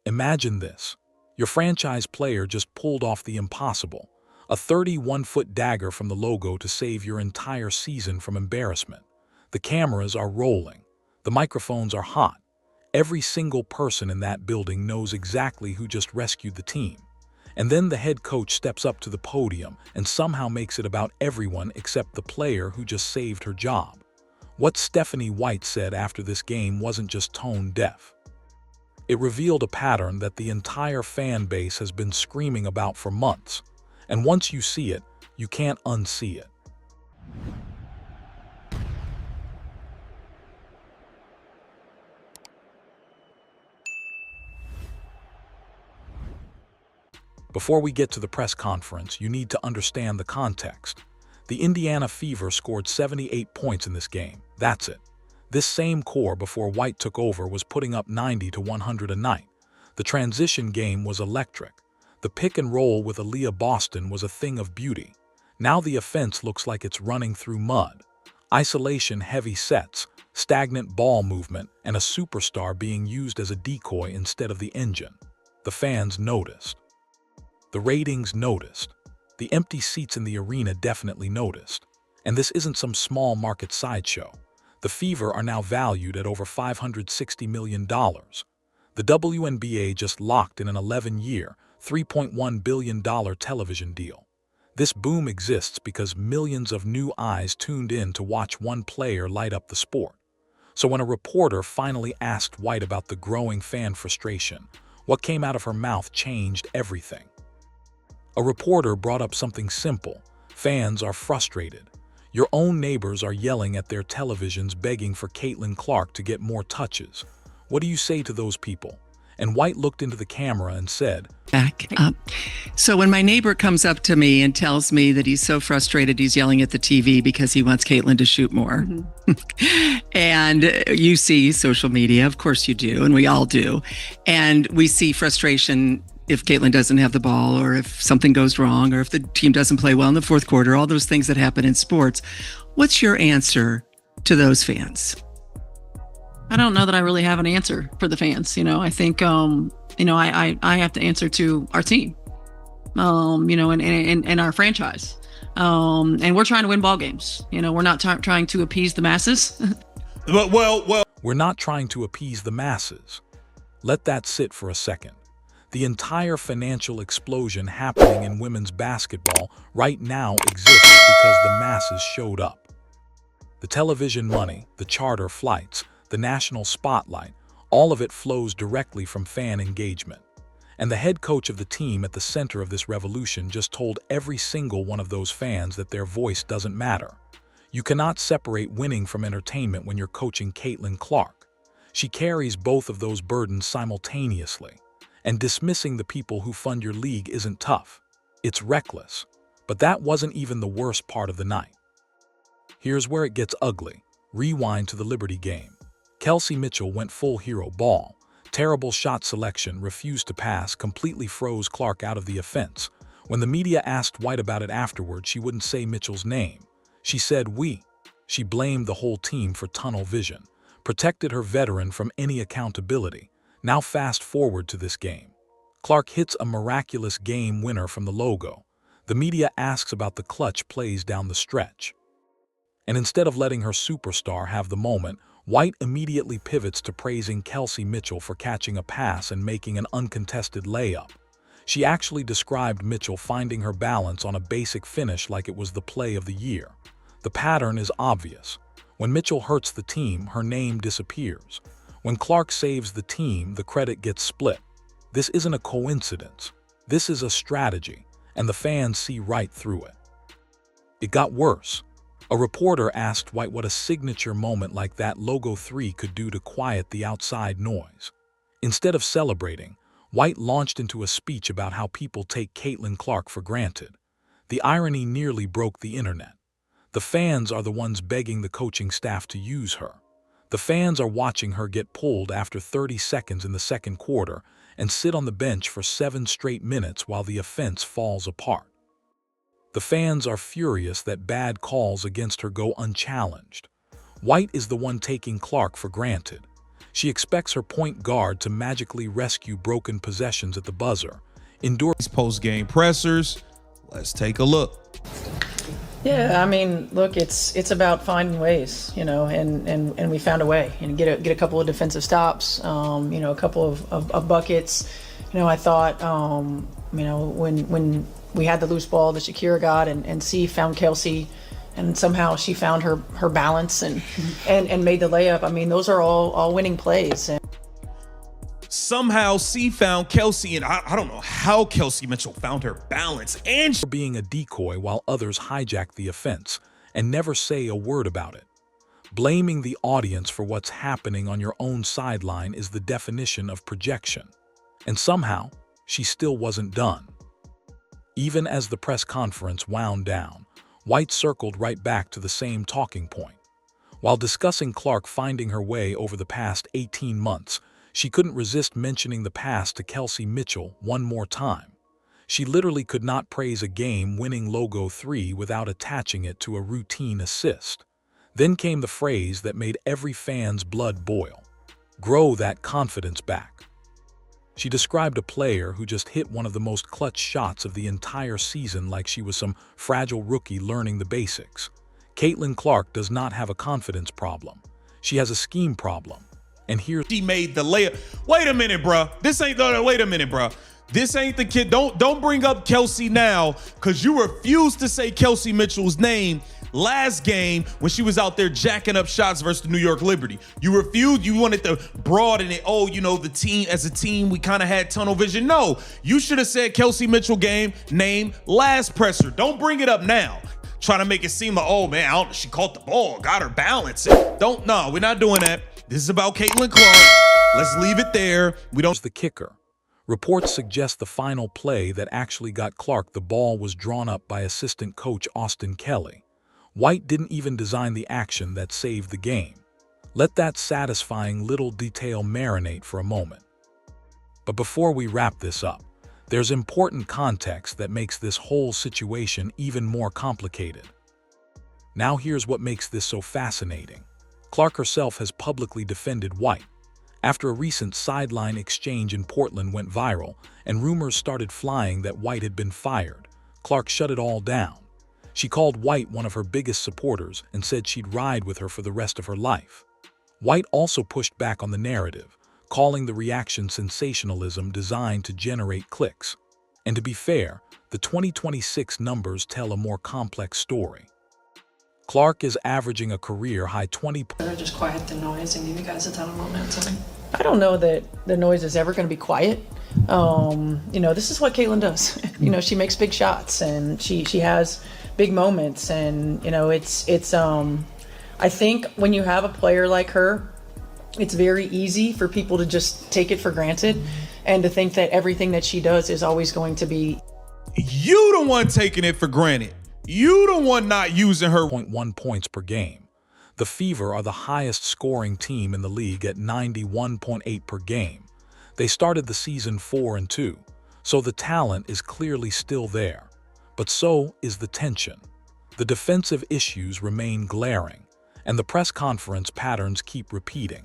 Imagine this. Your franchise player just pulled off the impossible, a 31-foot dagger from the logo to save your entire season from embarrassment. The cameras are rolling. The microphones are hot. Every single person in that building knows exactly who just rescued the team. And then the head coach steps up to the podium and somehow makes it about everyone except the player who just saved her job. What Stephanie White said after this game wasn't just tone deaf. It revealed a pattern that the entire fan base has been screaming about for months. And once you see it, you can't unsee it. Before we get to the press conference, you need to understand the context. The Indiana Fever scored 78 points in this game. That's it. This same core before White took over was putting up 90 to 100 a night. The transition game was electric. The pick and roll with Aliyah Boston was a thing of beauty. Now the offense looks like it's running through mud. Isolation heavy sets, stagnant ball movement, and a superstar being used as a decoy instead of the engine. The fans noticed. The ratings noticed. The empty seats in the arena definitely noticed. And this isn't some small market sideshow. The Fever are now valued at over $560 million. The WNBA just locked in an 11-year, $3.1 billion television deal. This boom exists because millions of new eyes tuned in to watch one player light up the sport. So when a reporter finally asked White about the growing fan frustration, what came out of her mouth changed everything. A reporter brought up something simple. Fans are frustrated. Your own neighbors are yelling at their televisions begging for Caitlin Clark to get more touches. What do you say to those people? And White looked into the camera and said, Back up. So when my neighbor comes up to me and tells me that he's so frustrated he's yelling at the TV because he wants Caitlin to shoot more. And you see social media, of course you do, and we all do. And we see frustration if Caitlin doesn't have the ball, or if something goes wrong, or if the team doesn't play well in the fourth quarter, all those things that happen in sports. What's your answer to those fans? I don't know that I really have an answer for the fans. I think, I have to answer to our team, and our franchise. And we're trying to win ball games. We're not trying to appease the masses. We're not trying to appease the masses. Let that sit for a second. The entire financial explosion happening in women's basketball right now exists because the masses showed up. The television money, the charter flights, the national spotlight, all of it flows directly from fan engagement. And the head coach of the team at the center of this revolution just told every single one of those fans that their voice doesn't matter. You cannot separate winning from entertainment when you're coaching Caitlin Clark. She carries both of those burdens simultaneously. And dismissing the people who fund your league isn't tough. It's reckless. But that wasn't even the worst part of the night. Here's where it gets ugly. Rewind to the Liberty game. Kelsey Mitchell went full hero ball. Terrible shot selection, refused to pass, completely froze Clark out of the offense. When the media asked White about it afterward, she wouldn't say Mitchell's name. She said we. She blamed the whole team for tunnel vision, protected her veteran from any accountability. Now fast forward to this game. Clark hits a miraculous game winner from the logo. The media asks about the clutch plays down the stretch. And instead of letting her superstar have the moment, White immediately pivots to praising Kelsey Mitchell for catching a pass and making an uncontested layup. She actually described Mitchell finding her balance on a basic finish like it was the play of the year. The pattern is obvious. When Mitchell hurts the team, her name disappears. When Clark saves the team, the credit gets split. This isn't a coincidence. This is a strategy, and the fans see right through it. It got worse. A reporter asked White what a signature moment like that Logo 3 could do to quiet the outside noise. Instead of celebrating, White launched into a speech about how people take Caitlin Clark for granted. The irony nearly broke the internet. The fans are the ones begging the coaching staff to use her. The fans are watching her get pulled after 30 seconds in the second quarter and sit on the bench for 7 straight minutes while the offense falls apart. The fans are furious that bad calls against her go unchallenged. White is the one taking Clark for granted. She expects her point guard to magically rescue broken possessions at the buzzer, endure These post-game pressers. Let's take a look. Yeah, I mean, look, it's about finding ways, and we found a way, and get a couple of defensive stops, a couple of buckets. I thought, when we had the loose ball that Shakira got, and C found Kelsey, and somehow she found her balance and made the layup. I mean, those are all winning plays. Somehow C found Kelsey, and I don't know how Kelsey Mitchell found her balance and being a decoy while others hijack the offense and never say a word about it. Blaming the audience for what's happening on your own sideline is the definition of projection. And somehow, she still wasn't done. Even as the press conference wound down, White circled right back to the same talking point. While discussing Clark finding her way over the past 18 months, she couldn't resist mentioning the pass to Kelsey Mitchell one more time. She literally could not praise a game-winning logo 3 without attaching it to a routine assist. Then came the phrase that made every fan's blood boil: grow that confidence back. She described a player who just hit one of the most clutch shots of the entire season like she was some fragile rookie learning the basics. Caitlin Clark does not have a confidence problem. She has a scheme problem. And here she made the layup. Wait a minute, bruh. Wait a minute, bruh. This ain't the kid. Don't bring up Kelsey now, because you refused to say Kelsey Mitchell's name last game when she was out there jacking up shots versus the New York Liberty. You refused. You wanted to broaden it. Oh, the team, as a team, we kind of had tunnel vision. No, you should have said Kelsey Mitchell name last presser. Don't bring it up now. Trying to make it seem like, oh man, she caught the ball, got her balance. No, we're not doing that. This is about Caitlin Clark. Let's leave it there. We don't. The kicker. Reports suggest the final play that actually got Clark the ball was drawn up by assistant coach Austin Kelly. White didn't even design the action that saved the game. Let that satisfying little detail marinate for a moment. But before we wrap this up, there's important context that makes this whole situation even more complicated. Now here's what makes this so fascinating. Clark herself has publicly defended White. After a recent sideline exchange in Portland went viral and rumors started flying that White had been fired, Clark shut it all down. She called White one of her biggest supporters and said she'd ride with her for the rest of her life. White also pushed back on the narrative, calling the reaction sensationalism designed to generate clicks. And to be fair, the 2026 numbers tell a more complex story. Clark is averaging a career-high 20 Or just quiet the noise and give you guys a ton of momentum. I don't know that the noise is ever going to be quiet. This is what Caitlin does. She makes big shots and she has big moments, and I think when you have a player like her, it's very easy for people to just take it for granted and to think that everything that she does is always going to be. You the one taking it for granted. You the one not using her. 0.1 points per game. The Fever are the highest scoring team in the league at 91.8 per game. They started the season 4-2, so the talent is clearly still there. But so is the tension. The defensive issues remain glaring, and the press conference patterns keep repeating.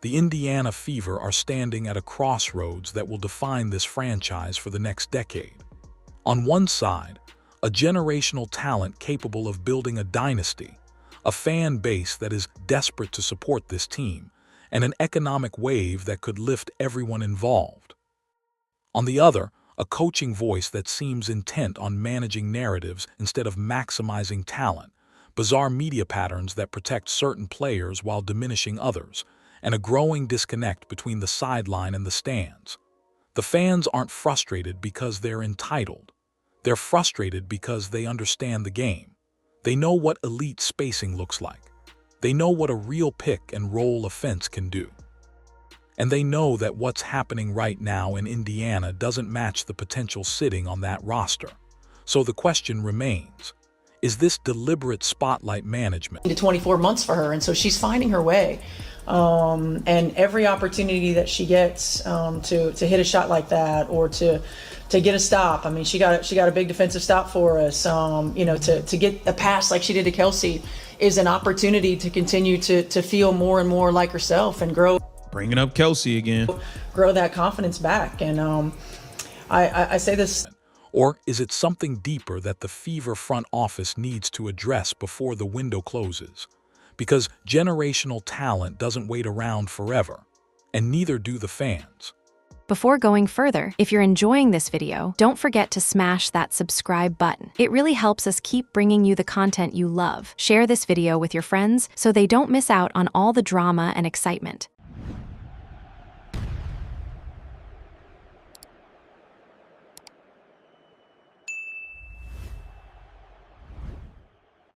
The Indiana Fever are standing at a crossroads that will define this franchise for the next decade. On one side, a generational talent capable of building a dynasty, a fan base that is desperate to support this team, and an economic wave that could lift everyone involved. On the other, a coaching voice that seems intent on managing narratives instead of maximizing talent, bizarre media patterns that protect certain players while diminishing others, and a growing disconnect between the sideline and the stands. The fans aren't frustrated because they're entitled. They're frustrated because they understand the game. They know what elite spacing looks like. They know what a real pick and roll offense can do. And they know that what's happening right now in Indiana doesn't match the potential sitting on that roster. So the question remains, is this deliberate spotlight management? To 24 months for her, and so she's finding her way. And every opportunity that she gets to hit a shot like that or to get a stop. I mean, she got a big defensive stop for us. To get a pass like she did to Kelsey is an opportunity to continue to feel more and more like herself and grow. Bringing up Kelsey again. Grow that confidence back. And I say this. Or is it something deeper that the Fever front office needs to address before the window closes? Because generational talent doesn't wait around forever, and neither do the fans. Before going further, if you're enjoying this video, don't forget to smash that subscribe button. It really helps us keep bringing you the content you love. Share this video with your friends so they don't miss out on all the drama and excitement.